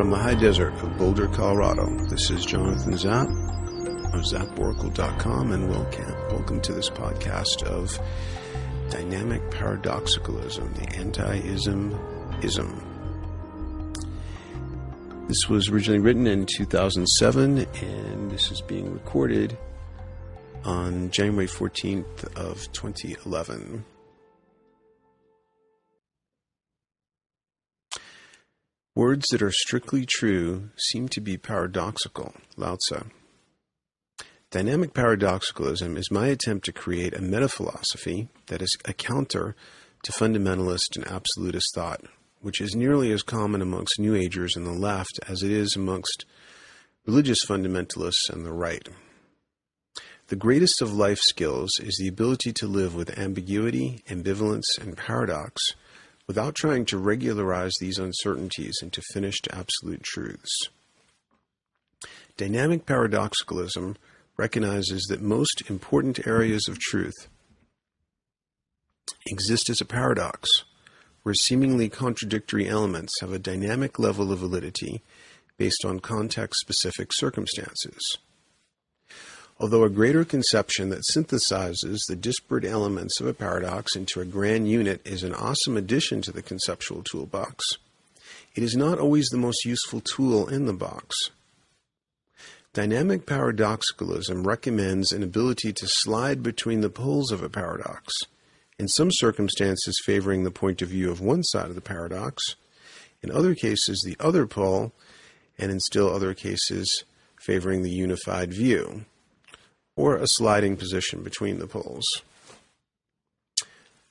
From the high desert of Boulder, Colorado, this is Jonathan Zapp of zapporacle.com, and welcome to this podcast of Dynamic Paradoxicalism, the Anti-ism. This was originally written in 2007, and this is being recorded on January 14th of 2011. Words that are strictly true seem to be paradoxical. Lao Tzu. Dynamic paradoxicalism is my attempt to create a meta-philosophy that is a counter to fundamentalist and absolutist thought, which is nearly as common amongst New Agers and the left as it is amongst religious fundamentalists and the right. The greatest of life skills is the ability to live with ambiguity, ambivalence, and paradox without trying to regularize these uncertainties into finished absolute truths. Dynamic paradoxicalism recognizes that most important areas of truth exist as a paradox, where seemingly contradictory elements have a dynamic level of validity based on context-specific circumstances. Although a greater conception that synthesizes the disparate elements of a paradox into a grand unit is an awesome addition to the conceptual toolbox, it is not always the most useful tool in the box. Dynamic paradoxicalism recommends an ability to slide between the poles of a paradox, in some circumstances favoring the point of view of one side of the paradox, in other cases the other pole, and in still other cases favoring the unified view, or a sliding position between the poles.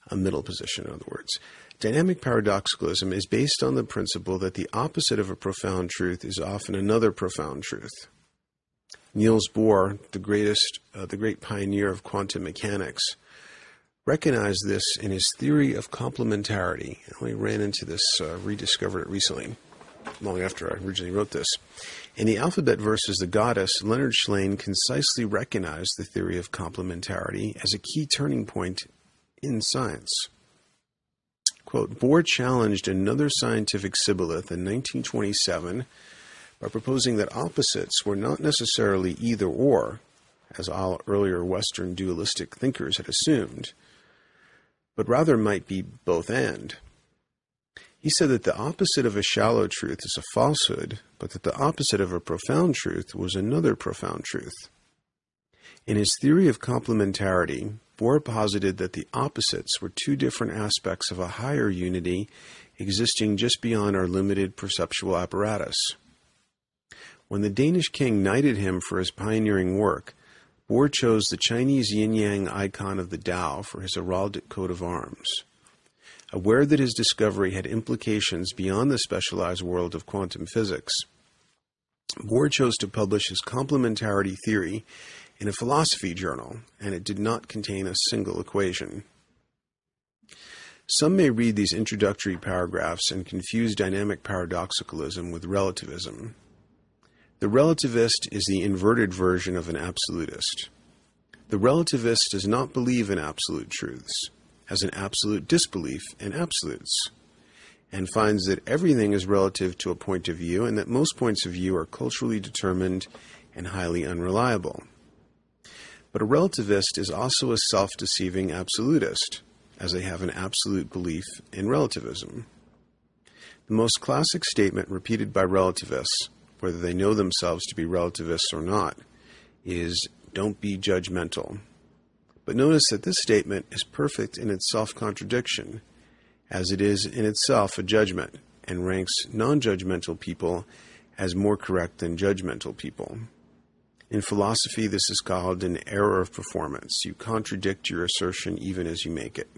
A middle position, in other words. Dynamic paradoxicalism is based on the principle that the opposite of a profound truth is often another profound truth. Niels Bohr, the great pioneer of quantum mechanics, recognized this in his theory of complementarity. I only ran into this, rediscovered it recently, long after I originally wrote this. In The Alphabet versus the Goddess, Leonard Shlain concisely recognized the theory of complementarity as a key turning point in science. Quote, Bohr challenged another scientific shibboleth in 1927 by proposing that opposites were not necessarily either or, as all earlier Western dualistic thinkers had assumed, but rather might be both and. He said that the opposite of a shallow truth is a falsehood, but that the opposite of a profound truth was another profound truth. In his theory of complementarity, Bohr posited that the opposites were two different aspects of a higher unity existing just beyond our limited perceptual apparatus. When the Danish king knighted him for his pioneering work, Bohr chose the Chinese yin-yang icon of the Tao for his heraldic coat of arms. Aware that his discovery had implications beyond the specialized world of quantum physics, Bohr chose to publish his complementarity theory in a philosophy journal, and it did not contain a single equation. Some may read these introductory paragraphs and confuse dynamic paradoxicalism with relativism. The relativist is the inverted version of an absolutist. The relativist does not believe in absolute truths, has an absolute disbelief in absolutes, and finds that everything is relative to a point of view and that most points of view are culturally determined and highly unreliable. But a relativist is also a self-deceiving absolutist, as they have an absolute belief in relativism. The most classic statement repeated by relativists, whether they know themselves to be relativists or not, is, "Don't be judgmental." But notice that this statement is perfect in its self-contradiction, as it is in itself a judgment, and ranks non-judgmental people as more correct than judgmental people. In philosophy, this is called an error of performance. You contradict your assertion even as you make it.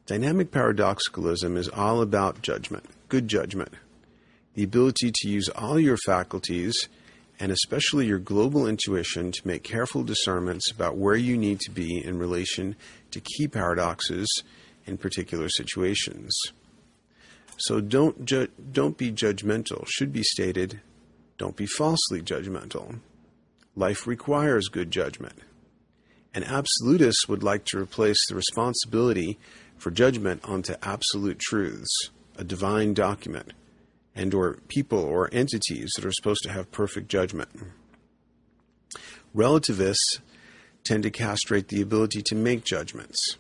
Dynamic paradoxicalism is all about judgment, good judgment, the ability to use all your faculties, and especially your global intuition, to make careful discernments about where you need to be in relation to key paradoxes in particular situations. So don't be judgmental should be stated, don't be falsely judgmental. Life requires good judgment. An absolutist would like to replace the responsibility for judgment onto absolute truths, a divine document, and or people or entities that are supposed to have perfect judgment. Relativists tend to castrate the ability to make judgments.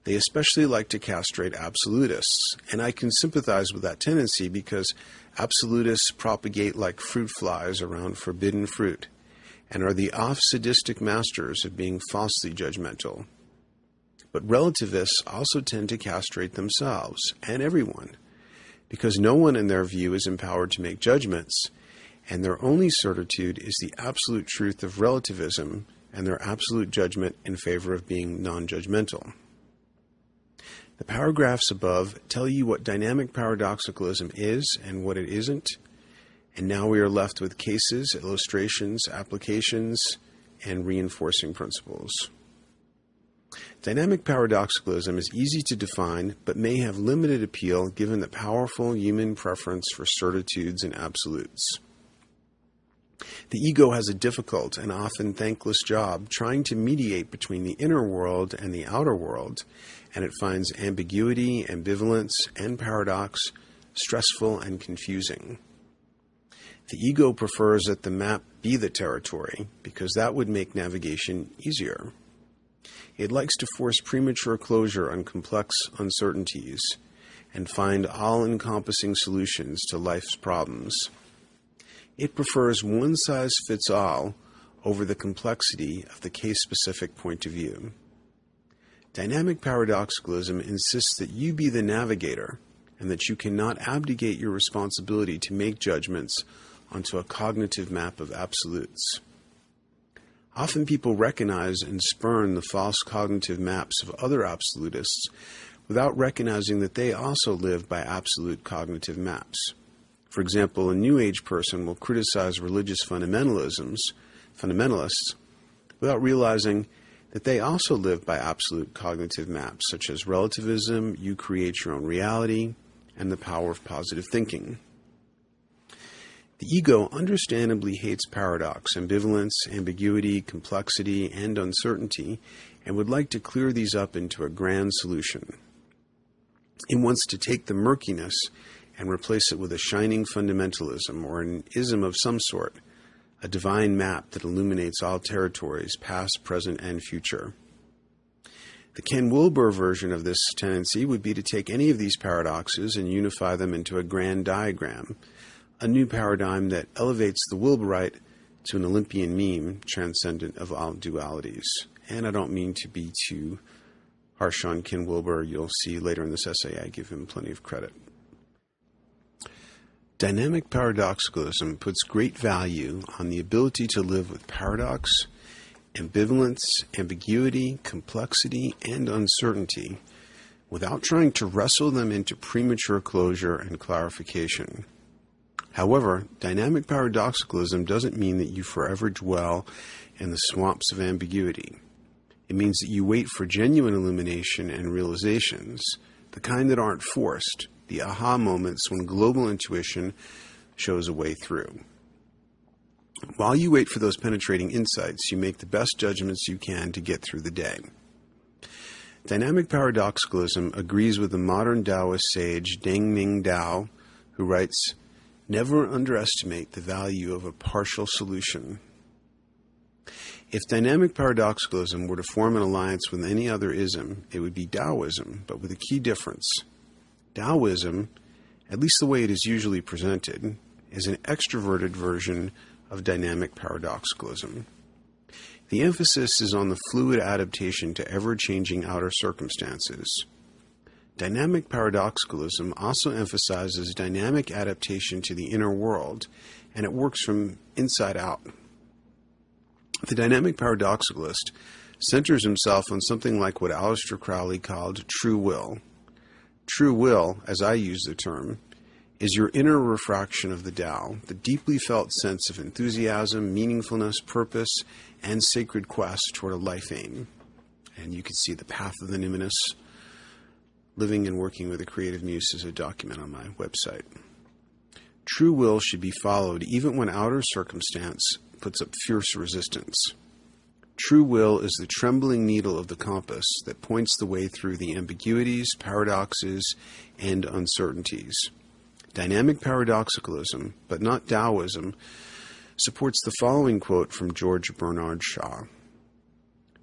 They especially like to castrate absolutists, and I can sympathize with that tendency because absolutists propagate like fruit flies around forbidden fruit and are the off-sadistic masters of being falsely judgmental. But relativists also tend to castrate themselves and everyone because no one in their view is empowered to make judgments, and their only certitude is the absolute truth of relativism and their absolute judgment in favor of being non-judgmental. The paragraphs above tell you what dynamic paradoxicalism is and what it isn't, and now we are left with cases, illustrations, applications, and reinforcing principles. Dynamic paradoxicalism is easy to define, but may have limited appeal given the powerful human preference for certitudes and absolutes. The ego has a difficult and often thankless job trying to mediate between the inner world and the outer world, and it finds ambiguity, ambivalence, and paradox stressful and confusing. The ego prefers that the map be the territory, because that would make navigation easier. It likes to force premature closure on complex uncertainties and find all-encompassing solutions to life's problems. It prefers one-size-fits-all over the complexity of the case-specific point of view. Dynamic paradoxicalism insists that you be the navigator and that you cannot abdicate your responsibility to make judgments onto a cognitive map of absolutes. Often people recognize and spurn the false cognitive maps of other absolutists without recognizing that they also live by absolute cognitive maps. For example, a New Age person will criticize religious fundamentalists, without realizing that they also live by absolute cognitive maps, such as relativism, you create your own reality, and the power of positive thinking. The ego understandably hates paradox, ambivalence, ambiguity, complexity, and uncertainty, and would like to clear these up into a grand solution. It wants to take the murkiness and replace it with a shining fundamentalism or an ism of some sort, a divine map that illuminates all territories, past, present, and future. The Ken Wilber version of this tendency would be to take any of these paradoxes and unify them into a grand diagram, a new paradigm that elevates the Wilberite to an Olympian meme transcendent of all dualities. And I don't mean to be too harsh on Ken Wilber. You'll see later in this essay I give him plenty of credit. Dynamic paradoxicalism puts great value on the ability to live with paradox, ambivalence, ambiguity, complexity, and uncertainty without trying to wrestle them into premature closure and clarification. However, dynamic paradoxicalism doesn't mean that you forever dwell in the swamps of ambiguity. It means that you wait for genuine illumination and realizations, the kind that aren't forced, the aha moments when global intuition shows a way through. While you wait for those penetrating insights, you make the best judgments you can to get through the day. Dynamic paradoxicalism agrees with the modern Taoist sage Deng Ming Dao, who writes, "Never underestimate the value of a partial solution." If dynamic paradoxicalism were to form an alliance with any other ism, it would be Taoism, but with a key difference. Taoism, at least the way it is usually presented, is an extroverted version of dynamic paradoxicalism. The emphasis is on the fluid adaptation to ever-changing outer circumstances. Dynamic paradoxicalism also emphasizes dynamic adaptation to the inner world, and it works from inside out. The dynamic paradoxicalist centers himself on something like what Aleister Crowley called true will. True will, as I use the term, is your inner refraction of the Tao, the deeply felt sense of enthusiasm, meaningfulness, purpose, and sacred quest toward a life aim. And you can see the path of the numinous, living and working with a creative muse, as a document on my website. True will should be followed even when outer circumstance puts up fierce resistance. True will is the trembling needle of the compass that points the way through the ambiguities, paradoxes, and uncertainties. Dynamic paradoxicalism, but not Taoism, supports the following quote from George Bernard Shaw.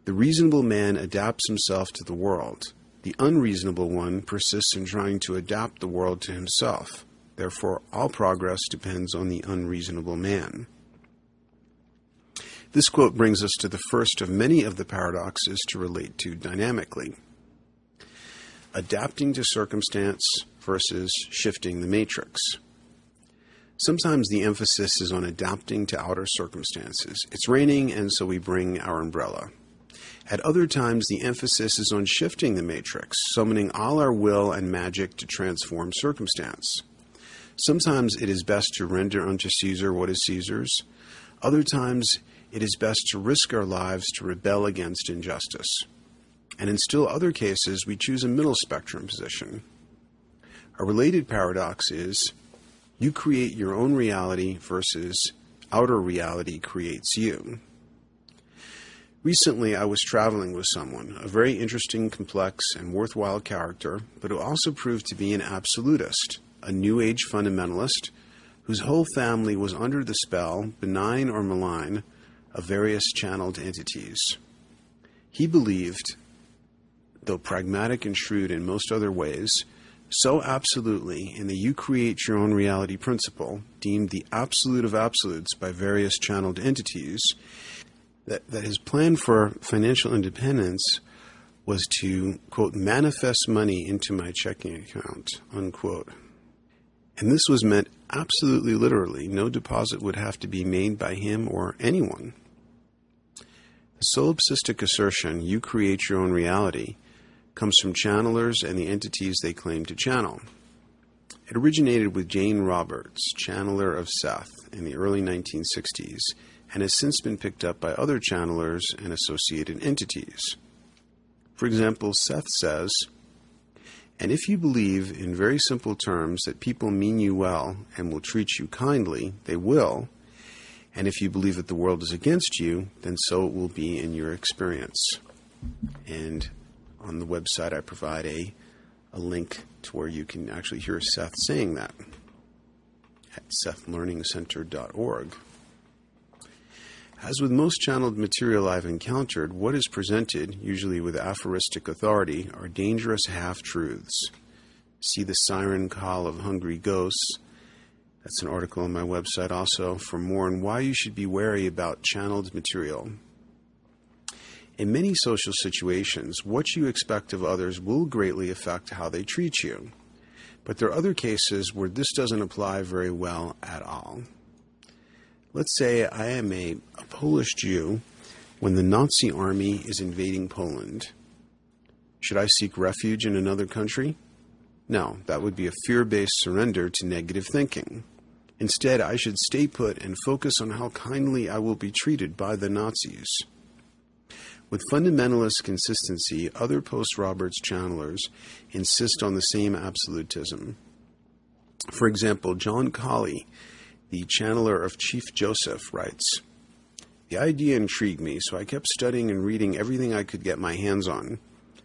"The reasonable man adapts himself to the world. The unreasonable one persists in trying to adapt the world to himself. Therefore, all progress depends on the unreasonable man." This quote brings us to the first of many of the paradoxes to relate to dynamically. Adapting to circumstance versus shifting the matrix. Sometimes the emphasis is on adapting to outer circumstances. It's raining, and so we bring our umbrella. At other times, the emphasis is on shifting the matrix, summoning all our will and magic to transform circumstance. Sometimes it is best to render unto Caesar what is Caesar's. Other times, it is best to risk our lives to rebel against injustice. And in still other cases, we choose a middle spectrum position. A related paradox is, you create your own reality versus outer reality creates you. Recently, I was traveling with someone, a very interesting, complex, and worthwhile character, but who also proved to be an absolutist, a New Age fundamentalist, whose whole family was under the spell, benign or malign, of various channeled entities. He believed, though pragmatic and shrewd in most other ways, so absolutely in the you create your own reality principle, deemed the absolute of absolutes by various channeled entities, that his plan for financial independence was to, quote, manifest money into my checking account, unquote. And this was meant absolutely literally. No deposit would have to be made by him or anyone. The solipsistic assertion, you create your own reality, comes from channelers and the entities they claim to channel. It originated with Jane Roberts, channeler of Seth, in the early 1960s, and has since been picked up by other channelers and associated entities. For example, Seth says, "And if you believe in very simple terms that people mean you well and will treat you kindly, they will. And if you believe that the world is against you, then so it will be in your experience." And on the website, I provide a link to where you can actually hear Seth saying that at sethlearningcenter.org. As with most channeled material I've encountered, what is presented, usually with aphoristic authority, are dangerous half-truths. See the siren call of hungry ghosts. That's an article on my website also for more on why you should be wary about channeled material. In many social situations, what you expect of others will greatly affect how they treat you. But there are other cases where this doesn't apply very well at all. Let's say I am a Polish Jew when the Nazi army is invading Poland. Should I seek refuge in another country? No, that would be a fear-based surrender to negative thinking. Instead, I should stay put and focus on how kindly I will be treated by the Nazis. With fundamentalist consistency, other post-Roberts channelers insist on the same absolutism. For example, John Colley, the channeler of Chief Joseph, writes, "The idea intrigued me, so I kept studying and reading everything I could get my hands on.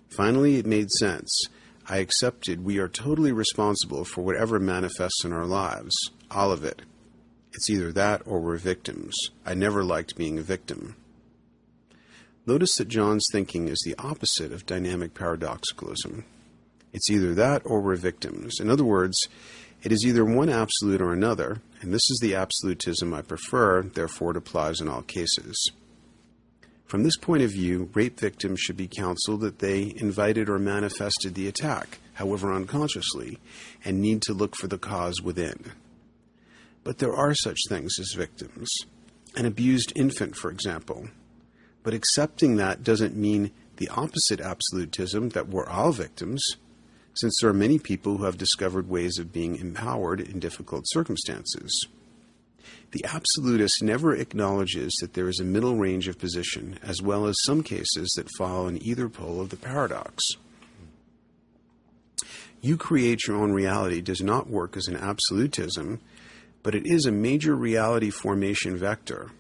Finally, it made sense. I accepted we are totally responsible for whatever manifests in our lives, all of it. It's either that or we're victims. I never liked being a victim." Notice that John's thinking is the opposite of dynamic paradoxicalism. It's either that or we're victims. In other words, it is either one absolute or another, and this is the absolutism I prefer, therefore it applies in all cases. From this point of view, rape victims should be counseled that they invited or manifested the attack, however unconsciously, and need to look for the cause within. But there are such things as victims. An abused infant, for example. But accepting that doesn't mean the opposite absolutism, that we're all victims, since there are many people who have discovered ways of being empowered in difficult circumstances. The absolutist never acknowledges that there is a middle range of position, as well as some cases that fall in either pole of the paradox. You create your own reality does not work as an absolutism, but it is a major reality formation vector.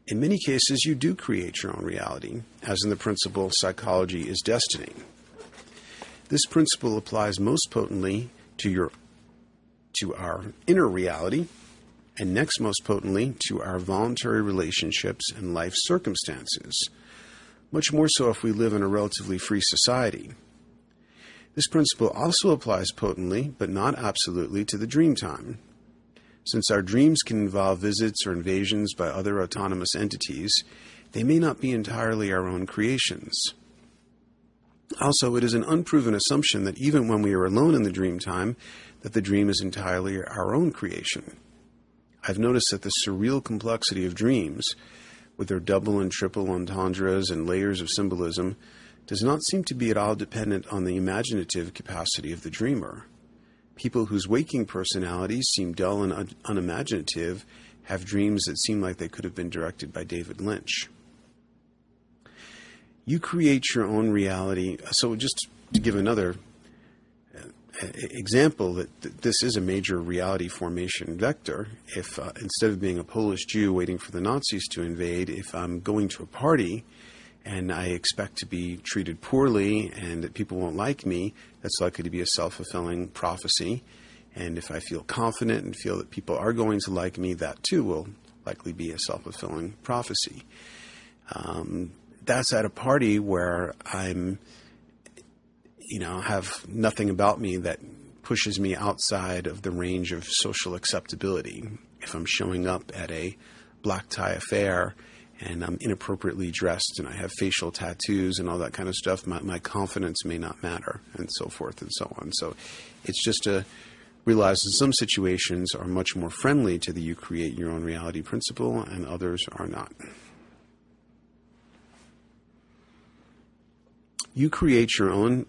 In many cases, you do create your own reality, as in the principle psychology is destiny. This principle applies most potently to to our inner reality, and next most potently to our voluntary relationships and life circumstances, much more so if we live in a relatively free society. This principle also applies potently, but not absolutely, to the dream time. Since our dreams can involve visits or invasions by other autonomous entities, they may not be entirely our own creations. Also, it is an unproven assumption that even when we are alone in the dream time, that the dream is entirely our own creation. I've noticed that the surreal complexity of dreams, with their double and triple entendres and layers of symbolism, does not seem to be at all dependent on the imaginative capacity of the dreamer. People whose waking personalities seem dull and unimaginative have dreams that seem like they could have been directed by David Lynch. You create your own reality. So just to give another example that this is a major reality formation vector. If instead of being a Polish Jew waiting for the Nazis to invade, if I'm going to a party and I expect to be treated poorly and that people won't like me, that's likely to be a self-fulfilling prophecy. And if I feel confident and feel that people are going to like me, that too will likely be a self-fulfilling prophecy. That's at a party where I'm have nothing about me that pushes me outside of the range of social acceptability. If I'm showing up at a black tie affair and I'm inappropriately dressed and I have facial tattoos and all that kind of stuff, my confidence may not matter, and so forth and so on. So it's just to realize that some situations are much more friendly to the you create your own reality principle and others are not. You create your own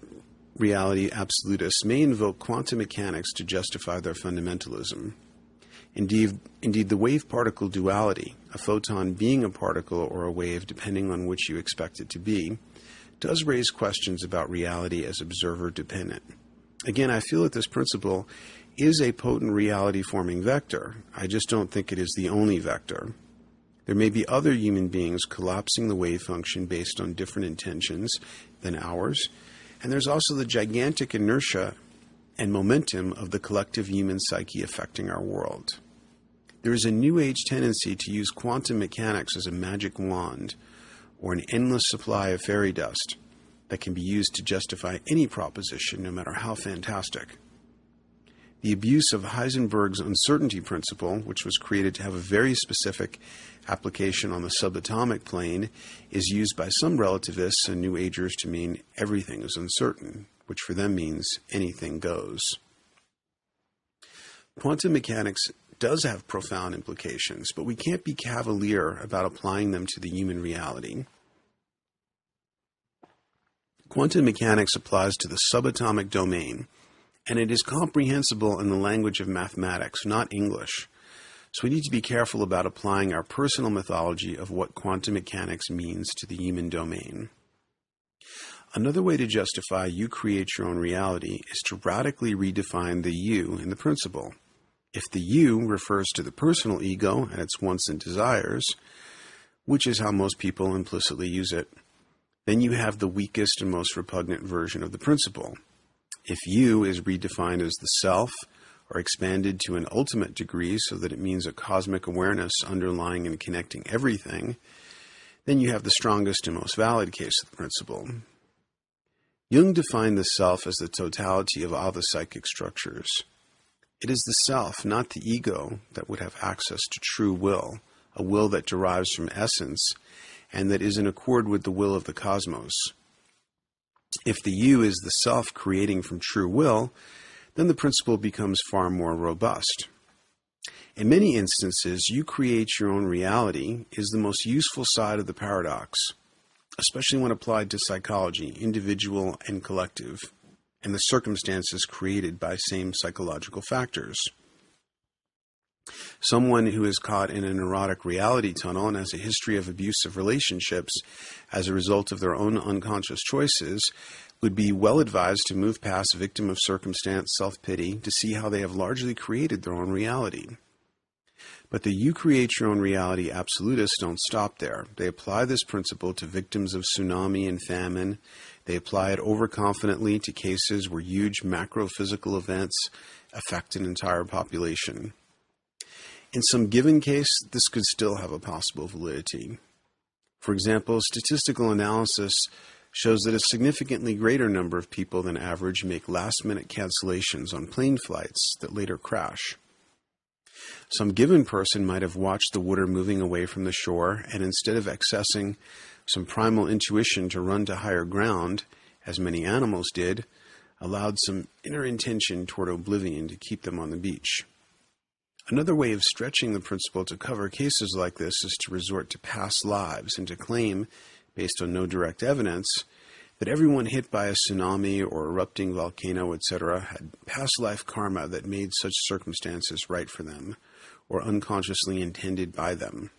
reality absolutists may invoke quantum mechanics to justify their fundamentalism. Indeed, the wave-particle duality, a photon being a particle or a wave depending on which you expect it to be, does raise questions about reality as observer-dependent. Again, I feel that this principle is a potent reality-forming vector. I just don't think it is the only vector. There may be other human beings collapsing the wave function based on different intentions than ours, and there's also the gigantic inertia and momentum of the collective human psyche affecting our world. There is a New Age tendency to use quantum mechanics as a magic wand or an endless supply of fairy dust that can be used to justify any proposition, no matter how fantastic. The abuse of Heisenberg's uncertainty principle, which was created to have a very specific application on the subatomic plane, is used by some relativists and New Agers to mean everything is uncertain, which for them means anything goes. Quantum mechanics does have profound implications, but we can't be cavalier about applying them to the human reality. Quantum mechanics applies to the subatomic domain, and it is comprehensible in the language of mathematics, not English. So we need to be careful about applying our personal mythology of what quantum mechanics means to the human domain. Another way to justify you create your own reality is to radically redefine the you in the principle. If the you refers to the personal ego and its wants and desires, which is how most people implicitly use it, then you have the weakest and most repugnant version of the principle. If you is redefined as the self, or expanded to an ultimate degree so that it means a cosmic awareness underlying and connecting everything, then you have the strongest and most valid case of the principle. Jung defined the self as the totality of all the psychic structures. It is the self, not the ego, that would have access to true will, a will that derives from essence and that is in accord with the will of the cosmos. If the you is the self creating from true will, then the principle becomes far more robust. In many instances, you create your own reality is the most useful side of the paradox, especially when applied to psychology, individual and collective, and the circumstances created by same psychological factors. Someone who is caught in a neurotic reality tunnel and has a history of abusive relationships as a result of their own unconscious choices would be well advised to move past victim of circumstance self-pity to see how they have largely created their own reality. But the you create your own reality absolutists don't stop there. They apply this principle to victims of tsunami and famine. They apply it overconfidently to cases where huge macro-physical events affect an entire population. In some given case, this could still have a possible validity. For example, statistical analysis shows that a significantly greater number of people than average make last-minute cancellations on plane flights that later crash. Some given person might have watched the water moving away from the shore, and instead of accessing some primal intuition to run to higher ground, as many animals did, allowed some inner intention toward oblivion to keep them on the beach. Another way of stretching the principle to cover cases like this is to resort to past lives and to claim, based on no direct evidence, that everyone hit by a tsunami or erupting volcano, etc., had past life karma that made such circumstances right for them, or unconsciously intended by them.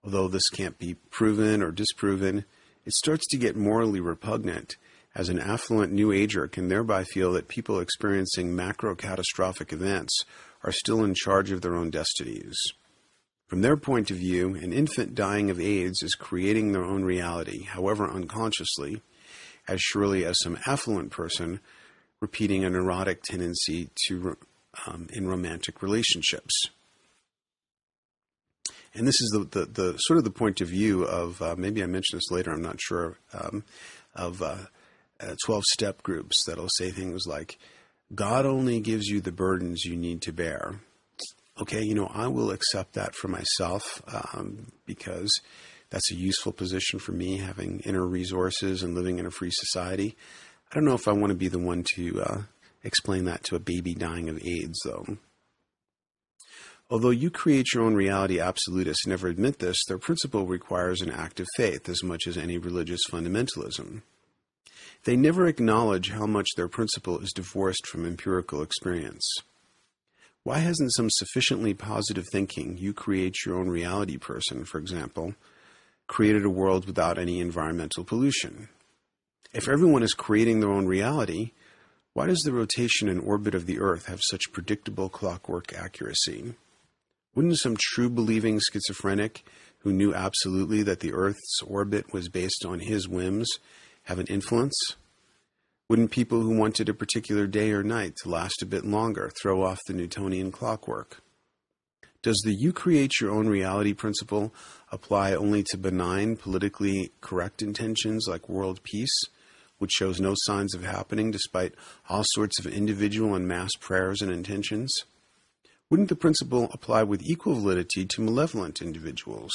Although this can't be proven or disproven, it starts to get morally repugnant, as an affluent New Ager can thereby feel that people experiencing macro-catastrophic events are still in charge of their own destinies. From their point of view, an infant dying of AIDS is creating their own reality, however unconsciously, as surely as some affluent person repeating a neurotic tendency to in romantic relationships. And this is the sort of the point of view of, maybe I mention this later, I'm not sure, of 12-step groups that'll say things like, God only gives you the burdens you need to bear. Okay, I will accept that for myself because that's a useful position for me, having inner resources and living in a free society. I don't know if I want to be the one to explain that to a baby dying of AIDS, though. Although you create your own reality absolutists never admit this, their principle requires an act of faith as much as any religious fundamentalism. They never acknowledge how much their principle is divorced from empirical experience. Why hasn't some sufficiently positive thinking, you create your own reality person, for example, created a world without any environmental pollution? If everyone is creating their own reality, why does the rotation and orbit of the Earth have such predictable clockwork accuracy? Wouldn't some true believing schizophrenic who knew absolutely that the Earth's orbit was based on his whims have an influence? Wouldn't people who wanted a particular day or night to last a bit longer throw off the Newtonian clockwork? Does the you create your own reality principle apply only to benign, politically correct intentions like world peace, which shows no signs of happening despite all sorts of individual and mass prayers and intentions? Wouldn't the principle apply with equal validity to malevolent individuals?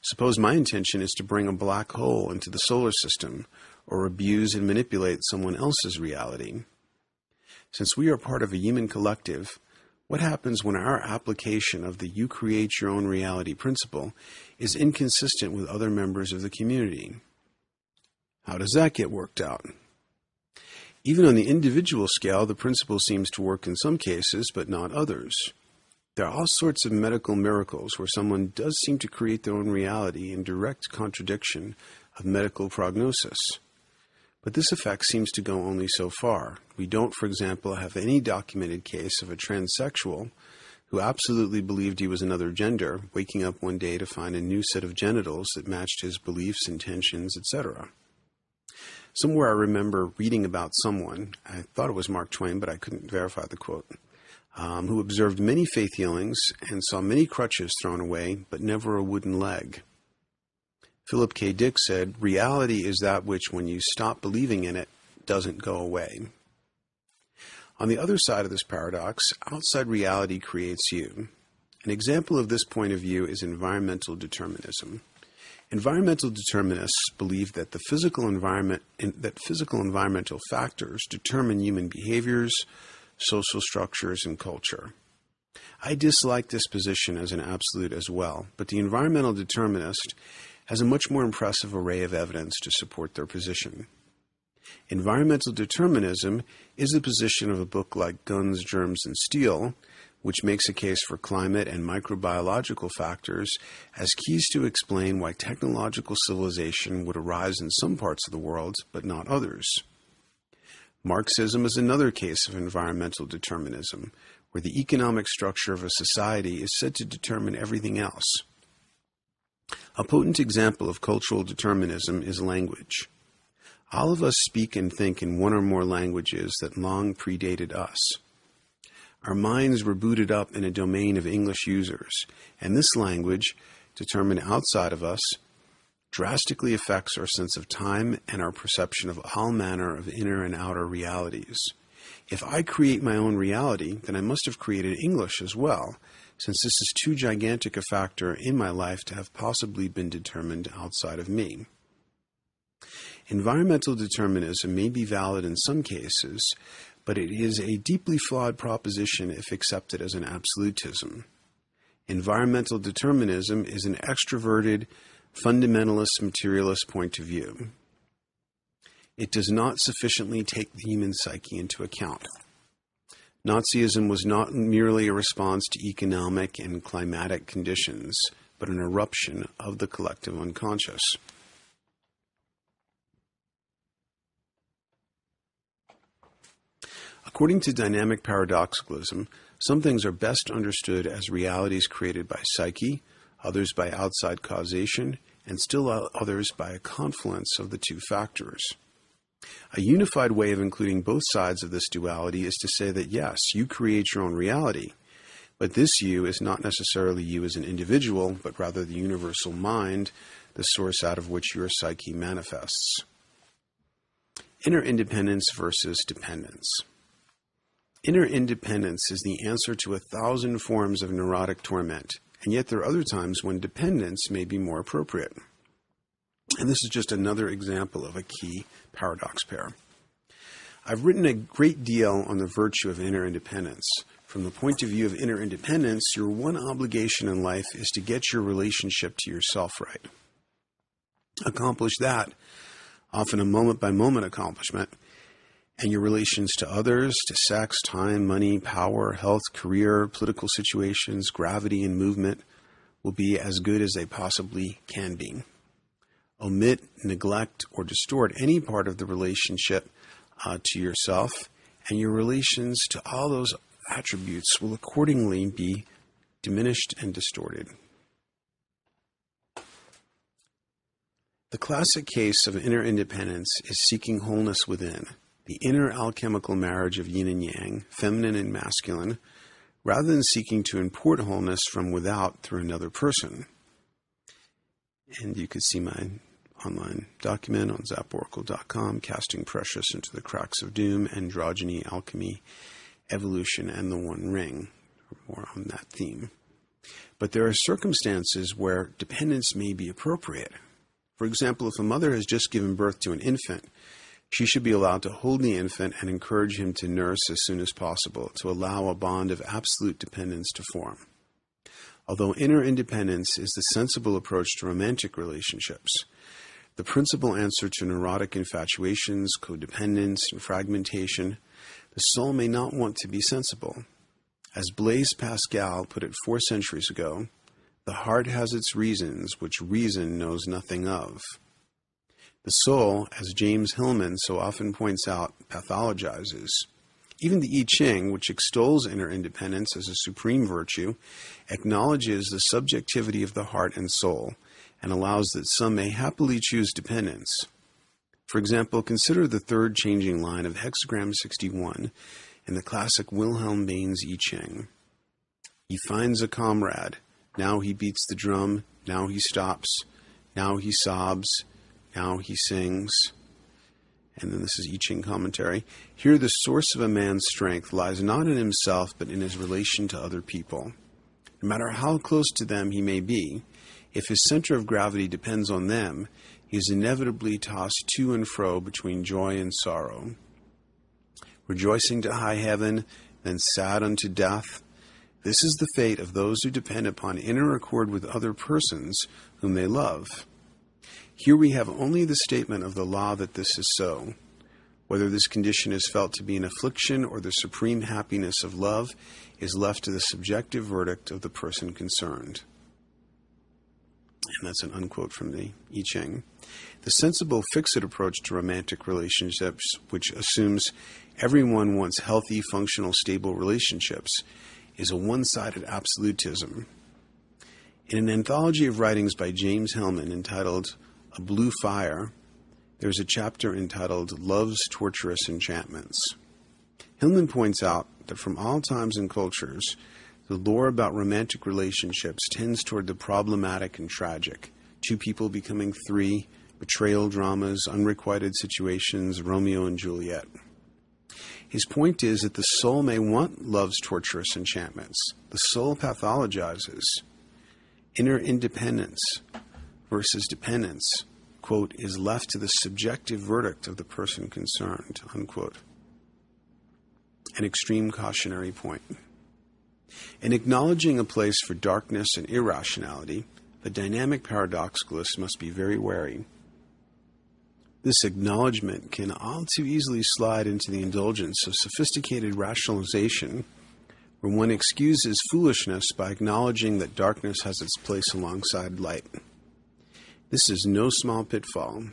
Suppose my intention is to bring a black hole into the solar system, or abuse and manipulate someone else's reality. Since we are part of a human collective, what happens when our application of the you create your own reality principle is inconsistent with other members of the community? How does that get worked out? Even on the individual scale, the principle seems to work in some cases, but not others. There are all sorts of medical miracles where someone does seem to create their own reality in direct contradiction of medical prognosis. But this effect seems to go only so far. We don't, for example, have any documented case of a transsexual who absolutely believed he was another gender, waking up one day to find a new set of genitals that matched his beliefs, intentions, etc. Somewhere I remember reading about someone, I thought it was Mark Twain, but I couldn't verify the quote, who observed many faith healings and saw many crutches thrown away, but never a wooden leg. Philip K. Dick said, reality is that which, when you stop believing in it, doesn't go away. On the other side of this paradox, outside reality creates you. An example of this point of view is environmental determinism. Environmental determinists believe that the physical environmental factors determine human behaviors, social structures, and culture. I dislike this position as an absolute as well, but the environmental determinist has a much more impressive array of evidence to support their position. Environmental determinism is the position of a book like Guns, Germs, and Steel, which makes a case for climate and microbiological factors as keys to explain why technological civilization would arise in some parts of the world, but not others. Marxism is another case of environmental determinism, where the economic structure of a society is said to determine everything else. A potent example of cultural determinism is language. All of us speak and think in one or more languages that long predated us. Our minds were booted up in a domain of English users, and this language, determined outside of us, drastically affects our sense of time and our perception of all manner of inner and outer realities. If I create my own reality, then I must have created English as well, since this is too gigantic a factor in my life to have possibly been determined outside of me. Environmental determinism may be valid in some cases, but it is a deeply flawed proposition if accepted as an absolutism. Environmental determinism is an extroverted, fundamentalist, materialist point of view. It does not sufficiently take the human psyche into account. Nazism was not merely a response to economic and climatic conditions, but an eruption of the collective unconscious. According to dynamic paradoxicalism, some things are best understood as realities created by psyche, others by outside causation, and still others by a confluence of the two factors. A unified way of including both sides of this duality is to say that yes, you create your own reality, but this you is not necessarily you as an individual, but rather the universal mind, the source out of which your psyche manifests. Inner independence versus dependence. Inner independence is the answer to 1,000 forms of neurotic torment, and yet there are other times when dependence may be more appropriate. And this is just another example of a key paradox pair. I've written a great deal on the virtue of inner independence. From the point of view of inner independence, your one obligation in life is to get your relationship to yourself right. Accomplish that, often a moment-by-moment accomplishment, and your relations to others, to sex, time, money, power, health, career, political situations, gravity, and movement will be as good as they possibly can be. Omit, neglect, or distort any part of the relationship to yourself, and your relations to all those attributes will accordingly be diminished and distorted. The classic case of inner independence is seeking wholeness within, the inner alchemical marriage of yin and yang, feminine and masculine, rather than seeking to import wholeness from without through another person. And you could see my online document on zaporacle.com, Casting Precious into the Cracks of Doom, Androgyny, Alchemy, Evolution, and the One Ring, more on that theme. But there are circumstances where dependence may be appropriate. For example, if a mother has just given birth to an infant, she should be allowed to hold the infant and encourage him to nurse as soon as possible, to allow a bond of absolute dependence to form. Although inner independence is the sensible approach to romantic relationships, the principal answer to neurotic infatuations, codependence, and fragmentation, the soul may not want to be sensible. As Blaise Pascal put it 4 centuries ago, the heart has its reasons which reason knows nothing of. The soul, as James Hillman so often points out, pathologizes. Even the I Ching, which extols inner independence as a supreme virtue, acknowledges the subjectivity of the heart and soul, and allows that some may happily choose dependence. For example, consider the third changing line of hexagram 61 in the classic Wilhelm Bain's I Ching. He finds a comrade. Now he beats the drum. Now he stops. Now he sobs. Now he sings. And then this is I Ching commentary. Here the source of a man's strength lies not in himself, but in his relation to other people. No matter how close to them he may be, if his center of gravity depends on them, he is inevitably tossed to and fro between joy and sorrow. Rejoicing to high heaven, then sad unto death. This is the fate of those who depend upon inner accord with other persons whom they love. Here we have only the statement of the law that this is so. Whether this condition is felt to be an affliction or the supreme happiness of love is left to the subjective verdict of the person concerned. And that's an unquote from the I Ching. The sensible fixed approach to romantic relationships, which assumes everyone wants healthy, functional, stable relationships, is a one-sided absolutism. In an anthology of writings by James Hillman entitled A Blue Fire, there's a chapter entitled Love's Torturous Enchantments. Hillman points out that from all times and cultures, the lore about romantic relationships tends toward the problematic and tragic, two people becoming three, betrayal dramas, unrequited situations, Romeo and Juliet. His point is that the soul may want love's torturous enchantments. The soul pathologizes. Inner independence versus dependence, quote, is left to the subjective verdict of the person concerned, unquote. An extreme cautionary point. In acknowledging a place for darkness and irrationality, the dynamic paradoxicalist must be very wary. This acknowledgement can all too easily slide into the indulgence of sophisticated rationalization, where one excuses foolishness by acknowledging that darkness has its place alongside light. This is no small pitfall.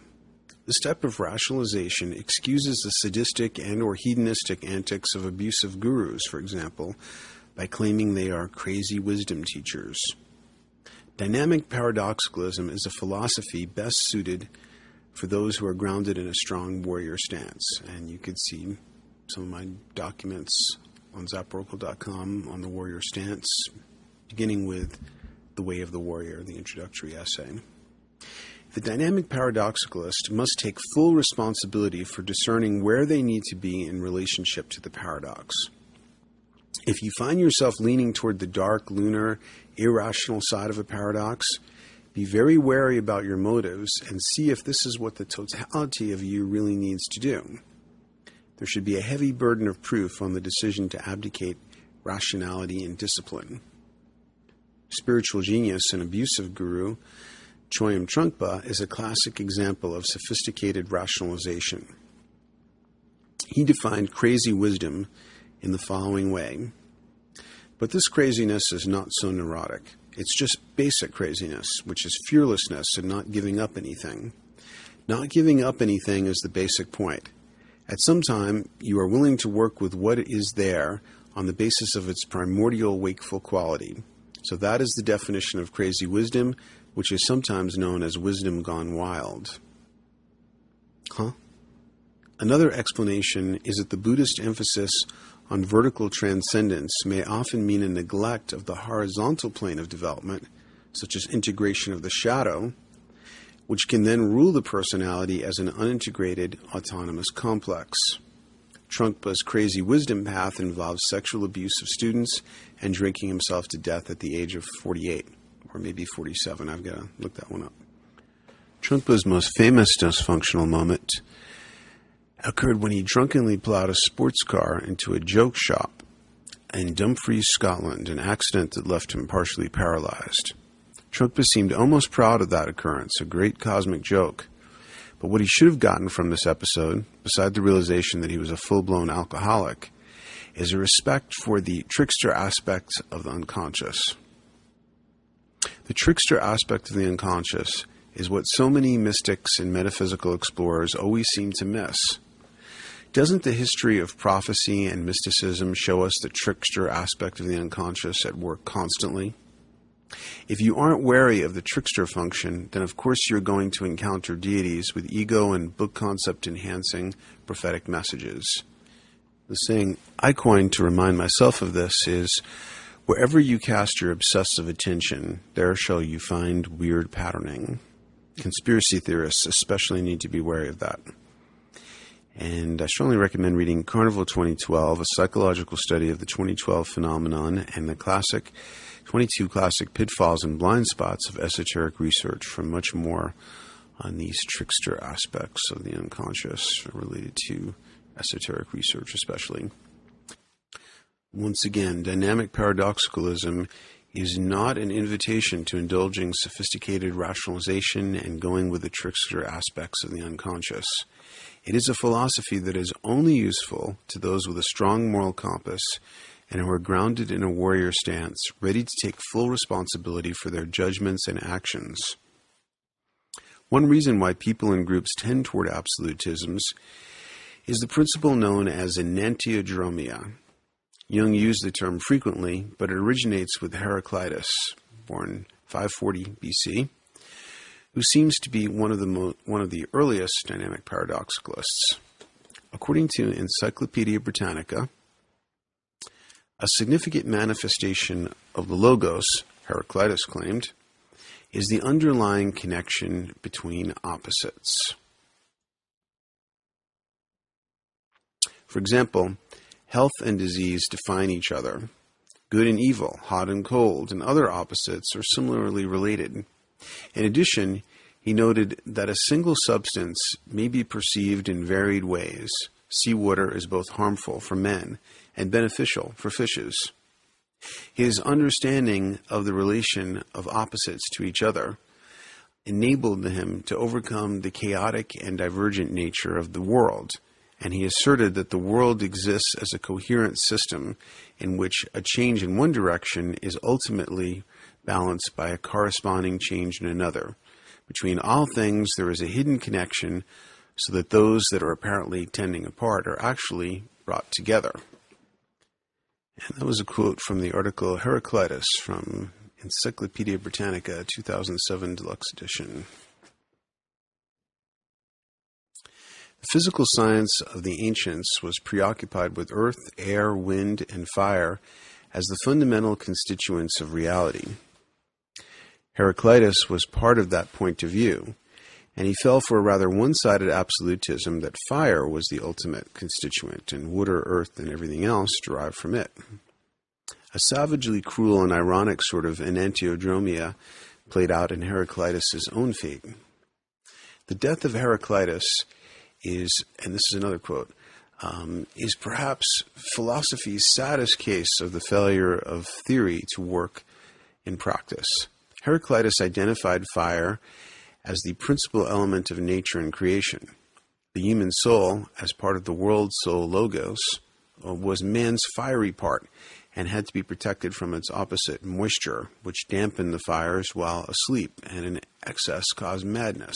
This type of rationalization excuses the sadistic and or hedonistic antics of abusive gurus, for example, by claiming they are crazy wisdom teachers. Dynamic paradoxicalism is a philosophy best suited for those who are grounded in a strong warrior stance. And you could see some of my documents on zaporacle.com on the warrior stance, beginning with The Way of the Warrior, the introductory essay. The dynamic paradoxicalist must take full responsibility for discerning where they need to be in relationship to the paradox. If you find yourself leaning toward the dark, lunar, irrational side of a paradox, be very wary about your motives and see if this is what the totality of you really needs to do. There should be a heavy burden of proof on the decision to abdicate rationality and discipline. Spiritual genius and abusive guru Chogyam Trungpa is a classic example of sophisticated rationalization. He defined crazy wisdom in the following way. But this craziness is not so neurotic. It's just basic craziness, which is fearlessness and not giving up anything. Not giving up anything is the basic point. At some time, you are willing to work with what is there on the basis of its primordial wakeful quality. So that is the definition of crazy wisdom, which is sometimes known as wisdom gone wild. Another explanation is that the Buddhist emphasis on vertical transcendence may often mean a neglect of the horizontal plane of development, such as integration of the shadow, which can then rule the personality as an unintegrated, autonomous complex. Trungpa's crazy wisdom path involves sexual abuse of students and drinking himself to death at the age of 48, or maybe 47. I've got to look that one up. Trungpa's most famous dysfunctional moment occurred when he drunkenly plowed a sports car into a joke shop in Dumfries, Scotland, an accident that left him partially paralyzed. Trungpa seemed almost proud of that occurrence, a great cosmic joke. But what he should have gotten from this episode, beside the realization that he was a full-blown alcoholic, is a respect for the trickster aspect of the unconscious. The trickster aspect of the unconscious is what so many mystics and metaphysical explorers always seem to miss. Doesn't the history of prophecy and mysticism show us the trickster aspect of the unconscious at work constantly? If you aren't wary of the trickster function, then of course you're going to encounter deities with ego and book concept enhancing prophetic messages. The saying I coined to remind myself of this is, wherever you cast your obsessive attention, there shall you find weird patterning. Conspiracy theorists especially need to be wary of that. And I strongly recommend reading Carnival 2012, a psychological study of the 2012 phenomenon, and the classic 22 classic pitfalls and blind spots of esoteric research for much more on these trickster aspects of the unconscious related to esoteric research especially. Once again, dynamic paradoxicalism is not an invitation to indulging sophisticated rationalization and going with the trickster aspects of the unconscious. It is a philosophy that is only useful to those with a strong moral compass and who are grounded in a warrior stance, ready to take full responsibility for their judgments and actions. One reason why people in groups tend toward absolutisms is the principle known as enantiodromia. Jung used the term frequently, but it originates with Heraclitus, born 540 BC, who seems to be one of the earliest dynamic paradoxicalists. According to Encyclopaedia Britannica, a significant manifestation of the logos, Heraclitus claimed, is the underlying connection between opposites. For example, health and disease define each other. Good and evil, hot and cold, and other opposites are similarly related. In addition, he noted that a single substance may be perceived in varied ways. Seawater is both harmful for men and beneficial for fishes. His understanding of the relation of opposites to each other enabled him to overcome the chaotic and divergent nature of the world, and he asserted that the world exists as a coherent system in which a change in one direction is ultimately balanced by a corresponding change in another. Between all things, there is a hidden connection so that those that are apparently tending apart are actually brought together. And that was a quote from the article Heraclitus from Encyclopaedia Britannica, 2007 Deluxe Edition. The physical science of the ancients was preoccupied with earth, air, wind, and fire as the fundamental constituents of reality. Heraclitus was part of that point of view, and he fell for a rather one-sided absolutism that fire was the ultimate constituent, and water, earth, and everything else derived from it. A savagely cruel and ironic sort of enantiodromia played out in Heraclitus' own fate. The death of Heraclitus is, and this is another quote, is perhaps philosophy's saddest case of the failure of theory to work in practice. Heraclitus identified fire as the principal element of nature and creation. The human soul, as part of the world soul logos, was man's fiery part and had to be protected from its opposite, moisture, which dampened the fires while asleep and in excess caused madness.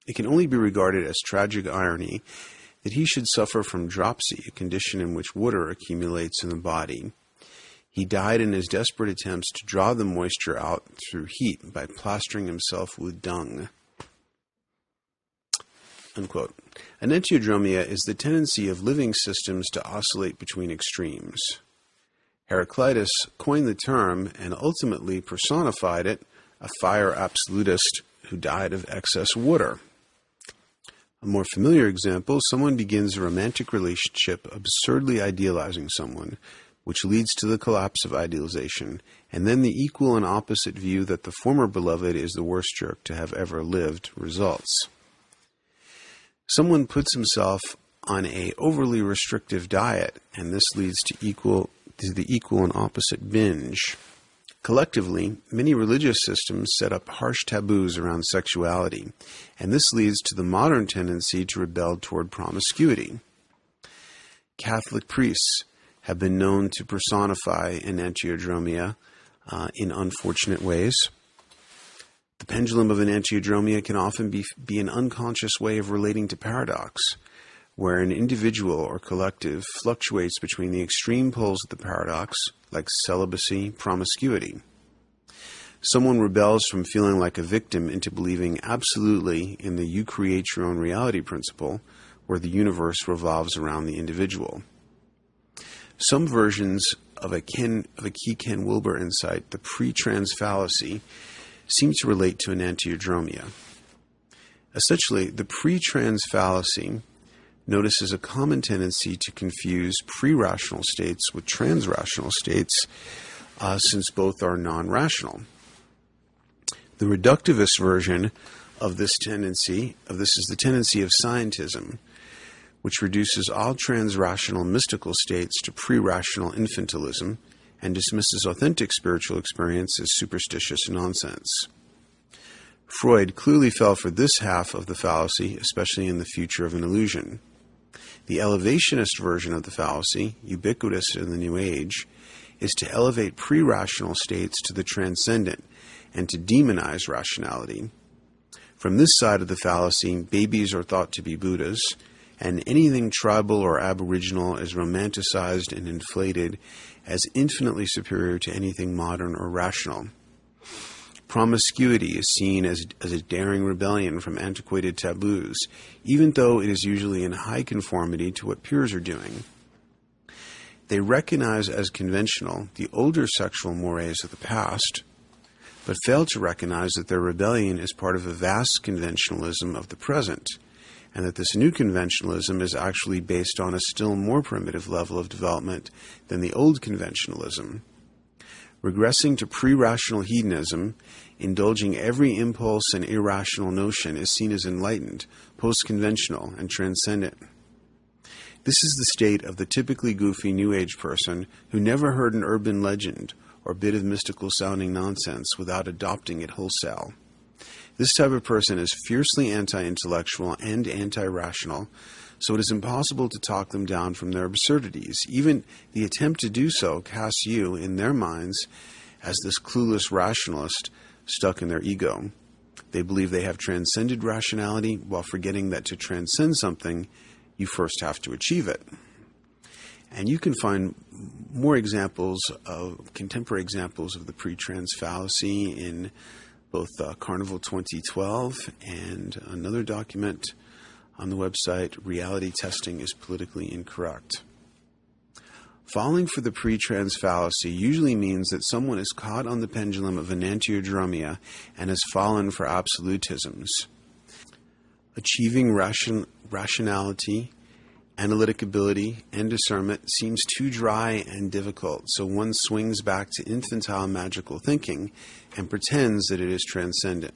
It can only be regarded as tragic irony that he should suffer from dropsy, a condition in which water accumulates in the body. He died in his desperate attempts to draw the moisture out through heat by plastering himself with dung. Unquote. Enantiodromia is the tendency of living systems to oscillate between extremes. Heraclitus coined the term and ultimately personified it, a fire absolutist who died of excess water. A more familiar example, someone begins a romantic relationship absurdly idealizing someone, which leads to the collapse of idealization, and then the equal and opposite view that the former beloved is the worst jerk to have ever lived results. Someone puts himself on an overly restrictive diet, and this leads to the equal and opposite binge. Collectively, many religious systems set up harsh taboos around sexuality, and this leads to the modern tendency to rebel toward promiscuity. Catholic priests have been known to personify enantiodromia in unfortunate ways. The pendulum of enantiodromia can often be an unconscious way of relating to paradox, where an individual or collective fluctuates between the extreme poles of the paradox, like celibacy, promiscuity. Someone rebels from feeling like a victim into believing absolutely in the you create your own reality principle, where the universe revolves around the individual. Some versions of a key Ken Wilber insight, the pre-trans fallacy, seem to relate to enantiodromia. Essentially, the pre-trans fallacy notices a common tendency to confuse pre-rational states with trans-rational states, since both are non-rational. The reductivist version of this is the tendency of scientism, which reduces all trans-rational mystical states to pre-rational infantilism and dismisses authentic spiritual experience as superstitious nonsense. Freud clearly fell for this half of the fallacy, especially in The Future of an Illusion. The elevationist version of the fallacy, ubiquitous in the New Age, is to elevate pre-rational states to the transcendent and to demonize rationality. From this side of the fallacy, babies are thought to be Buddhas, and anything tribal or aboriginal is romanticized and inflated as infinitely superior to anything modern or rational. Promiscuity is seen as a daring rebellion from antiquated taboos, even though it is usually in high conformity to what peers are doing. They recognize as conventional the older sexual mores of the past, but fail to recognize that their rebellion is part of a vast conventionalism of the present, and that this new conventionalism is actually based on a still more primitive level of development than the old conventionalism. Regressing to pre-rational hedonism, indulging every impulse and irrational notion is seen as enlightened, post-conventional, and transcendent. This is the state of the typically goofy New Age person who never heard an urban legend or bit of mystical-sounding nonsense without adopting it wholesale. This type of person is fiercely anti-intellectual and anti-rational, so it is impossible to talk them down from their absurdities. Even the attempt to do so casts you, in their minds, as this clueless rationalist stuck in their ego. They believe they have transcended rationality while forgetting that to transcend something, you first have to achieve it. And you can find more examples of contemporary examples of the pre-trans fallacy in both Carnival 2012 and another document on the website, Reality Testing is Politically Incorrect. Falling for the pre-trans fallacy usually means that someone is caught on the pendulum of enantiodromia and has fallen for absolutisms. Achieving rationality, analytic ability, and discernment seems too dry and difficult, so one swings back to infantile magical thinking and pretends that it is transcendent.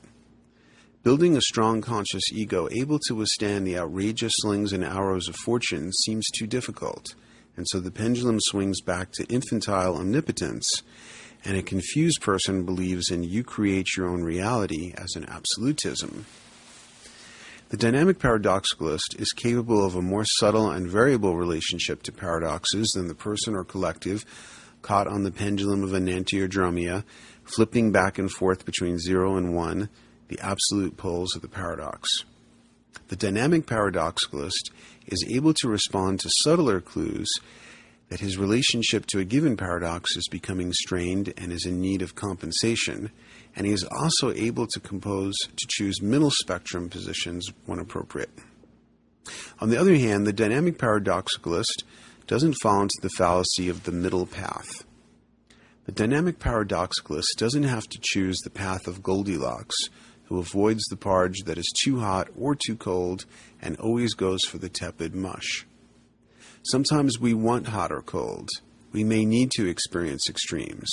Building a strong conscious ego able to withstand the outrageous slings and arrows of fortune seems too difficult, and so the pendulum swings back to infantile omnipotence, and a confused person believes in you create your own reality as an absolutism. The dynamic paradoxicalist is capable of a more subtle and variable relationship to paradoxes than the person or collective caught on the pendulum of enantiodromia, flipping back and forth between 0 and 1, the absolute poles of the paradox. The dynamic paradoxicalist is able to respond to subtler clues that his relationship to a given paradox is becoming strained and is in need of compensation, and he is also able to choose middle spectrum positions when appropriate. On the other hand, the dynamic paradoxicalist doesn't fall into the fallacy of the middle path. The dynamic paradoxicalist doesn't have to choose the path of Goldilocks, who avoids the porridge that is too hot or too cold and always goes for the tepid mush. Sometimes we want hot or cold. We may need to experience extremes.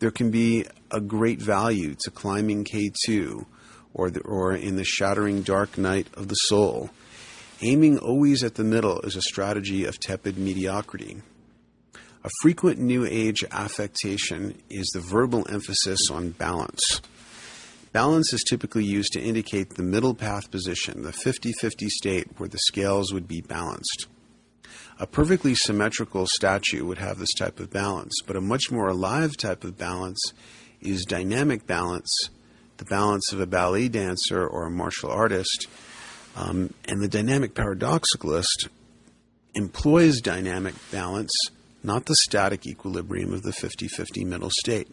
There can be a great value to climbing K2 or in the shattering dark night of the soul. Aiming always at the middle is a strategy of tepid mediocrity. A frequent New Age affectation is the verbal emphasis on balance. Balance is typically used to indicate the middle path position, the 50-50 state where the scales would be balanced. A perfectly symmetrical statue would have this type of balance, but a much more alive type of balance is dynamic balance, the balance of a ballet dancer or a martial artist. And the dynamic paradoxicalist employs dynamic balance, not the static equilibrium of the 50-50 middle state.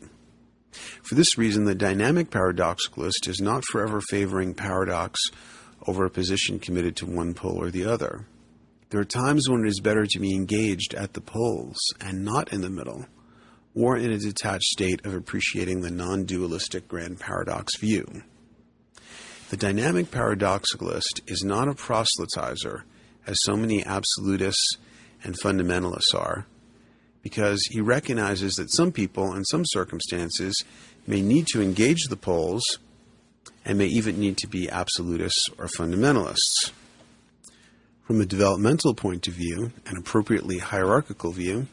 For this reason, the dynamic paradoxicalist is not forever favoring paradox over a position committed to one pole or the other. There are times when it is better to be engaged at the poles and not in the middle, or in a detached state of appreciating the non-dualistic grand paradox view. The dynamic paradoxicalist is not a proselytizer, as so many absolutists and fundamentalists are, because he recognizes that some people, in some circumstances, may need to engage the poles and may even need to be absolutists or fundamentalists. From a developmental point of view, an appropriately hierarchical view,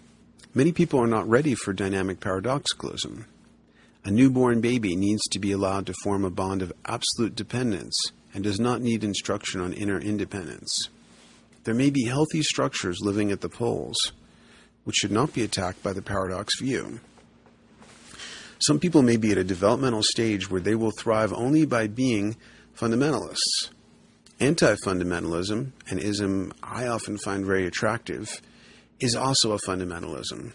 many people are not ready for dynamic paradoxicalism. A newborn baby needs to be allowed to form a bond of absolute dependence and does not need instruction on inner independence. There may be healthy structures living at the poles, which should not be attacked by the paradox view. Some people may be at a developmental stage where they will thrive only by being fundamentalists. Anti-fundamentalism, an ism I often find very attractive, is also a fundamentalism.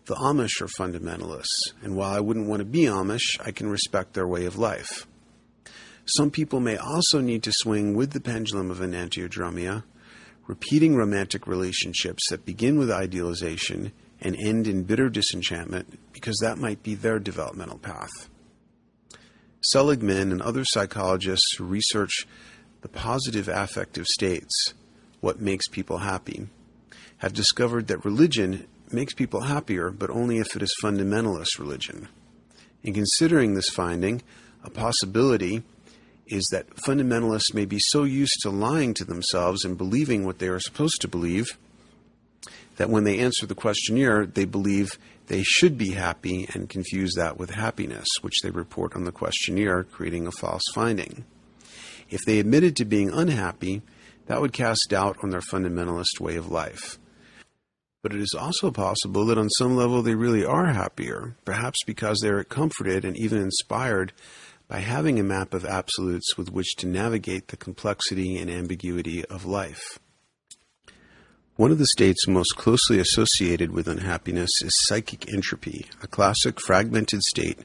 The Amish are fundamentalists, and while I wouldn't want to be Amish, I can respect their way of life. Some people may also need to swing with the pendulum of enantiodromia, repeating romantic relationships that begin with idealization and end in bitter disenchantment because that might be their developmental path. Seligman and other psychologists who research the positive affective states, what makes people happy, have discovered that religion makes people happier, but only if it is fundamentalist religion. In considering this finding, a possibility is that fundamentalists may be so used to lying to themselves and believing what they are supposed to believe that when they answer the questionnaire, they believe they should be happy and confuse that with happiness, which they report on the questionnaire, creating a false finding. If they admitted to being unhappy, that would cast doubt on their fundamentalist way of life. But it is also possible that on some level they really are happier, perhaps because they are comforted and even inspired by having a map of absolutes with which to navigate the complexity and ambiguity of life. One of the states most closely associated with unhappiness is psychic entropy, a classic fragmented state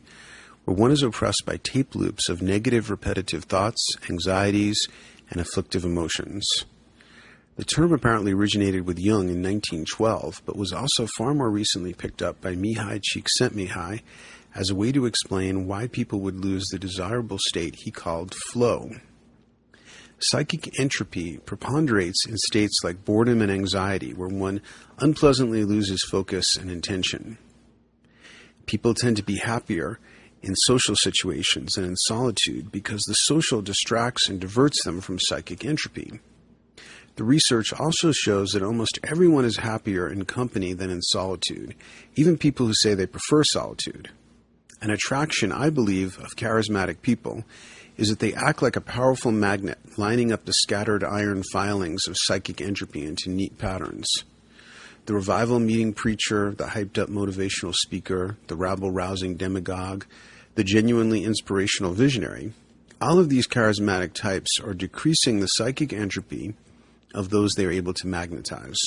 where one is oppressed by tape loops of negative repetitive thoughts, anxieties, and afflictive emotions. The term apparently originated with Jung in 1912, but was also far more recently picked up by Mihai Csikszentmihalyi as a way to explain why people would lose the desirable state he called flow. Psychic entropy preponderates in states like boredom and anxiety, where one unpleasantly loses focus and intention. People tend to be happier in social situations than in solitude because the social distracts and diverts them from psychic entropy. The research also shows that almost everyone is happier in company than in solitude, even people who say they prefer solitude. An attraction, I believe, of charismatic people is that they act like a powerful magnet, lining up the scattered iron filings of psychic entropy into neat patterns. The revival-meeting preacher, the hyped-up motivational speaker, the rabble-rousing demagogue, the genuinely inspirational visionary, all of these charismatic types are decreasing the psychic entropy of those they are able to magnetize.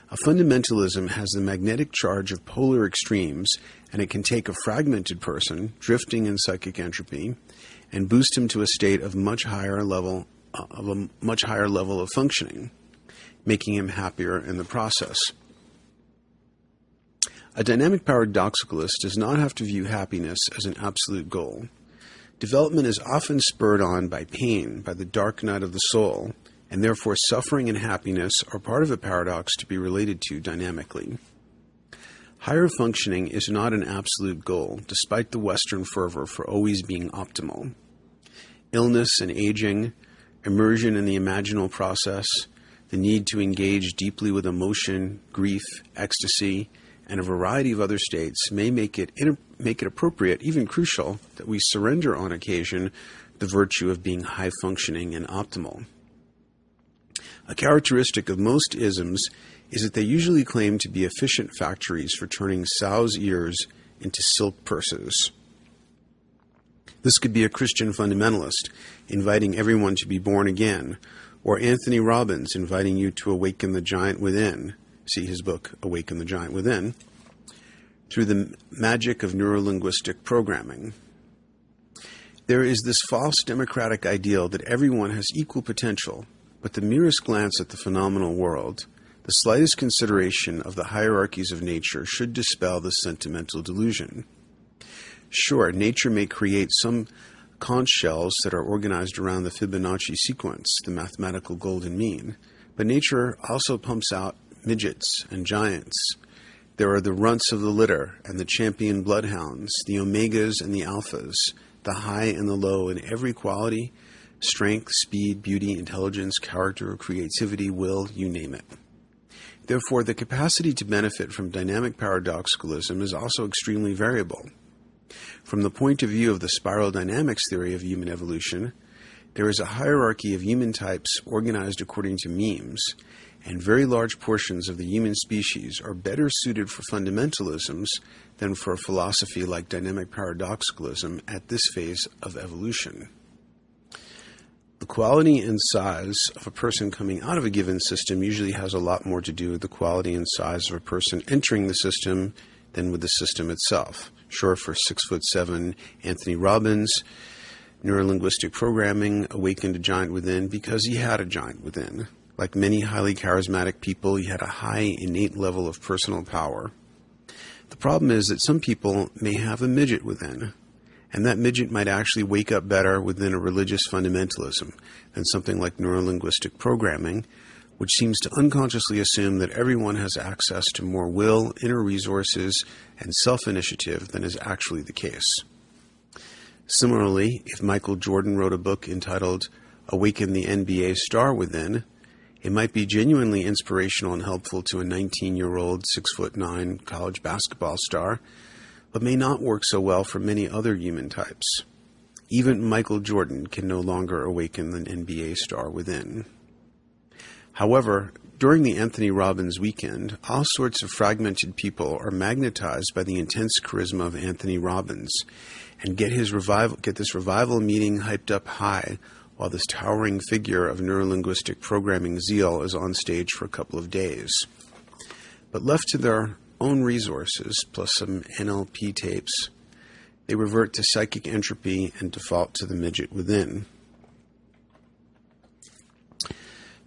A fundamentalism has the magnetic charge of polar extremes, and it can take a fragmented person, drifting in psychic entropy, and boost him to a state of a much higher level of functioning, making him happier in the process. A dynamic paradoxicalist does not have to view happiness as an absolute goal. Development is often spurred on by pain, by the dark night of the soul, and therefore suffering and happiness are part of a paradox to be related to dynamically. Higher functioning is not an absolute goal, despite the Western fervor for always being optimal. Illness and aging, immersion in the imaginal process, the need to engage deeply with emotion, grief, ecstasy, and a variety of other states may make it appropriate, even crucial, that we surrender on occasion the virtue of being high-functioning and optimal. A characteristic of most isms is that they usually claim to be efficient factories for turning sows' ears into silk purses. This could be a Christian fundamentalist inviting everyone to be born again, or Anthony Robbins inviting you to awaken the giant within, see his book, Awaken the Giant Within, through the magic of neurolinguistic programming. There is this false democratic ideal that everyone has equal potential, but the merest glance at the phenomenal world, the slightest consideration of the hierarchies of nature should dispel this sentimental delusion. Sure, nature may create some conch shells that are organized around the Fibonacci sequence, the mathematical golden mean, but nature also pumps out midgets and giants. There are the runts of the litter and the champion bloodhounds, the omegas and the alphas, the high and the low in every quality, strength, speed, beauty, intelligence, character, creativity, will, you name it. Therefore, the capacity to benefit from dynamic paradoxicalism is also extremely variable. From the point of view of the spiral dynamics theory of human evolution, there is a hierarchy of human types organized according to memes, and very large portions of the human species are better suited for fundamentalisms than for a philosophy like dynamic paradoxicalism at this phase of evolution. The quality and size of a person coming out of a given system usually has a lot more to do with the quality and size of a person entering the system than with the system itself. Sure, for 6'7" Anthony Robbins, neurolinguistic programming awakened a giant within because he had a giant within. Like many highly charismatic people, he had a high innate level of personal power. The problem is that some people may have a midget within, and that midget might actually wake up better within a religious fundamentalism than something like neurolinguistic programming, which seems to unconsciously assume that everyone has access to more will, inner resources, and self-initiative than is actually the case. Similarly, if Michael Jordan wrote a book entitled Awaken the NBA Star Within, it might be genuinely inspirational and helpful to a 19-year-old, 6'9" college basketball star, but may not work so well for many other human types. Even Michael Jordan can no longer awaken the NBA star within. However, during the Anthony Robbins weekend, all sorts of fragmented people are magnetized by the intense charisma of Anthony Robbins and get this revival meeting hyped up high while this towering figure of neurolinguistic programming zeal is on stage for a couple of days. But left to their own resources, plus some NLP tapes, they revert to psychic entropy and default to the midget within.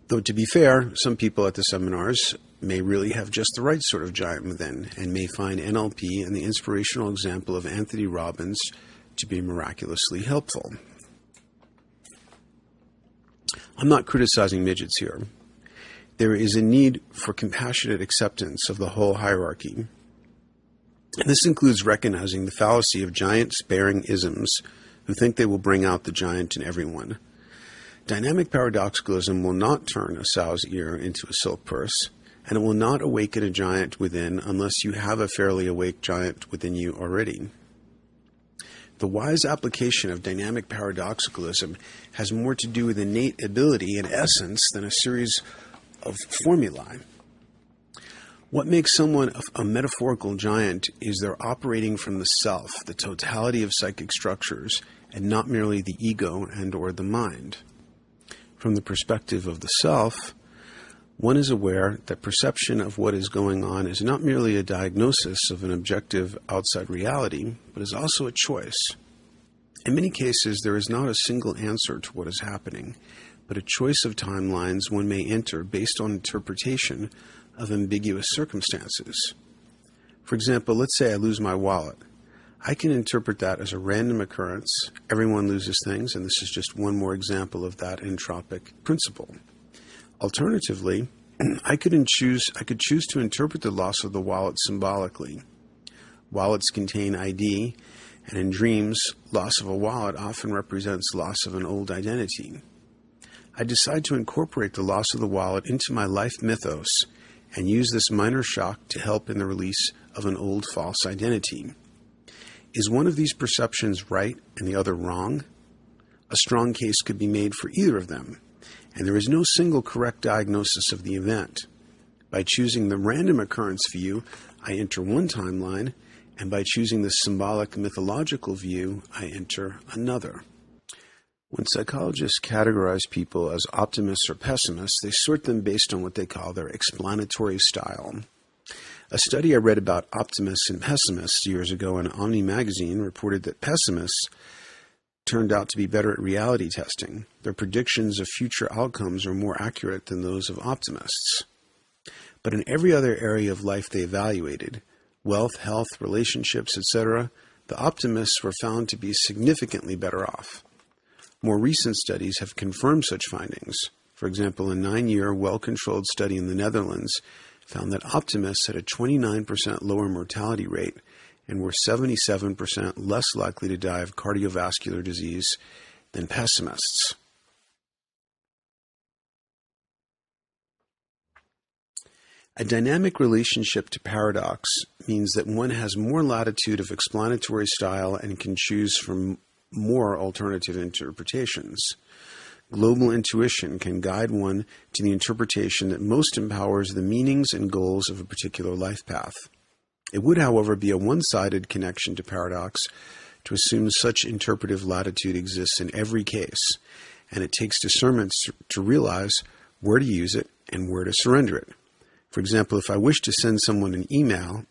Though to be fair, some people at the seminars may really have just the right sort of giant within and may find NLP and the inspirational example of Anthony Robbins to be miraculously helpful. I'm not criticizing midgets here. There is a need for compassionate acceptance of the whole hierarchy. And this includes recognizing the fallacy of giants bearing isms who think they will bring out the giant in everyone. Dynamic paradoxicalism will not turn a sow's ear into a silk purse, and it will not awaken a giant within unless you have a fairly awake giant within you already. The wise application of dynamic paradoxicalism has more to do with innate ability and essence than a series of formulae. What makes someone a metaphorical giant is they're operating from the self, the totality of psychic structures, and not merely the ego and or the mind. From the perspective of the self, one is aware that perception of what is going on is not merely a diagnosis of an objective outside reality, but is also a choice. In many cases, there is not a single answer to what is happening, but a choice of timelines one may enter based on interpretation of ambiguous circumstances. For example, let's say I lose my wallet. I can interpret that as a random occurrence. Everyone loses things, and this is just one more example of that entropic principle. Alternatively, I could choose to interpret the loss of the wallet symbolically. Wallets contain ID, and in dreams, loss of a wallet often represents loss of an old identity. I decide to incorporate the loss of the wallet into my life mythos and use this minor shock to help in the release of an old false identity. Is one of these perceptions right and the other wrong? A strong case could be made for either of them, and there is no single correct diagnosis of the event. By choosing the random occurrence view, I enter one timeline, and by choosing the symbolic mythological view, I enter another. When psychologists categorize people as optimists or pessimists, they sort them based on what they call their explanatory style. A study I read about optimists and pessimists years ago in Omni magazine reported that pessimists turned out to be better at reality testing. Their predictions of future outcomes are more accurate than those of optimists. But in every other area of life they evaluated, wealth, health, relationships, etc., the optimists were found to be significantly better off. More recent studies have confirmed such findings. For example, a 9-year, well-controlled study in the Netherlands found that optimists had a 29% lower mortality rate and were 77% less likely to die of cardiovascular disease than pessimists. A dynamic relationship to paradox means that one has more latitude of explanatory style and can choose from more alternative interpretations. Global intuition can guide one to the interpretation that most empowers the meanings and goals of a particular life path. It would, however, be a one-sided connection to paradox to assume such interpretive latitude exists in every case, and it takes discernment to realize where to use it and where to surrender it. For example, if I wish to send someone an email,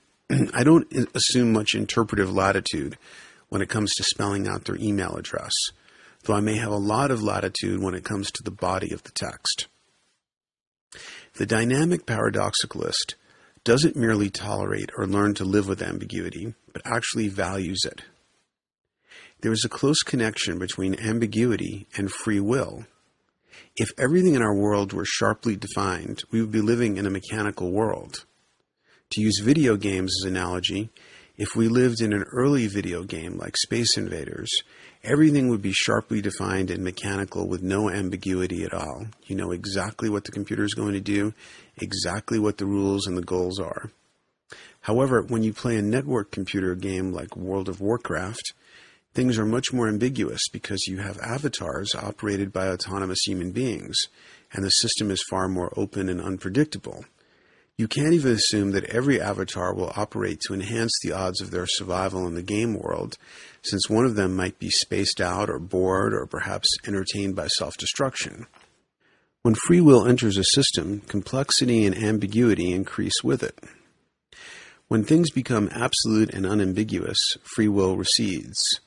I don't assume much interpretive latitude when it comes to spelling out their email address, though I may have a lot of latitude when it comes to the body of the text. The dynamic paradoxicalist doesn't merely tolerate or learn to live with ambiguity, but actually values it. There is a close connection between ambiguity and free will. If everything in our world were sharply defined, we would be living in a mechanical world. To use video games as an analogy, if we lived in an early video game like Space Invaders, everything would be sharply defined and mechanical with no ambiguity at all. You know exactly what the computer is going to do, exactly what the rules and the goals are. However, when you play a network computer game like World of Warcraft, things are much more ambiguous because you have avatars operated by autonomous human beings, and the system is far more open and unpredictable. You can't even assume that every avatar will operate to enhance the odds of their survival in the game world, since one of them might be spaced out or bored or perhaps entertained by self-destruction. When free will enters a system, complexity and ambiguity increase with it. When things become absolute and unambiguous, free will recedes.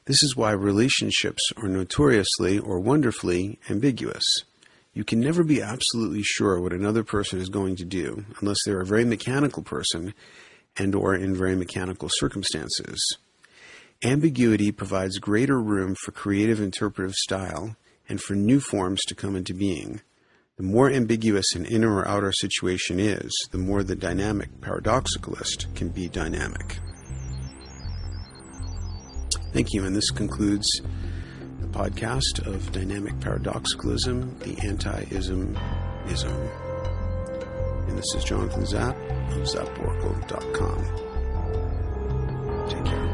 This is why relationships are notoriously or wonderfully ambiguous. You can never be absolutely sure what another person is going to do unless they're a very mechanical person and or in very mechanical circumstances. Ambiguity provides greater room for creative interpretive style and for new forms to come into being. The more ambiguous an inner or outer situation is, the more the dynamic paradoxicalist can be dynamic. Thank you, and this concludes the podcast of Dynamic Paradoxicalism, the Anti-ism ism. And this is Jonathan Zapp of zapporacle.com. Take care.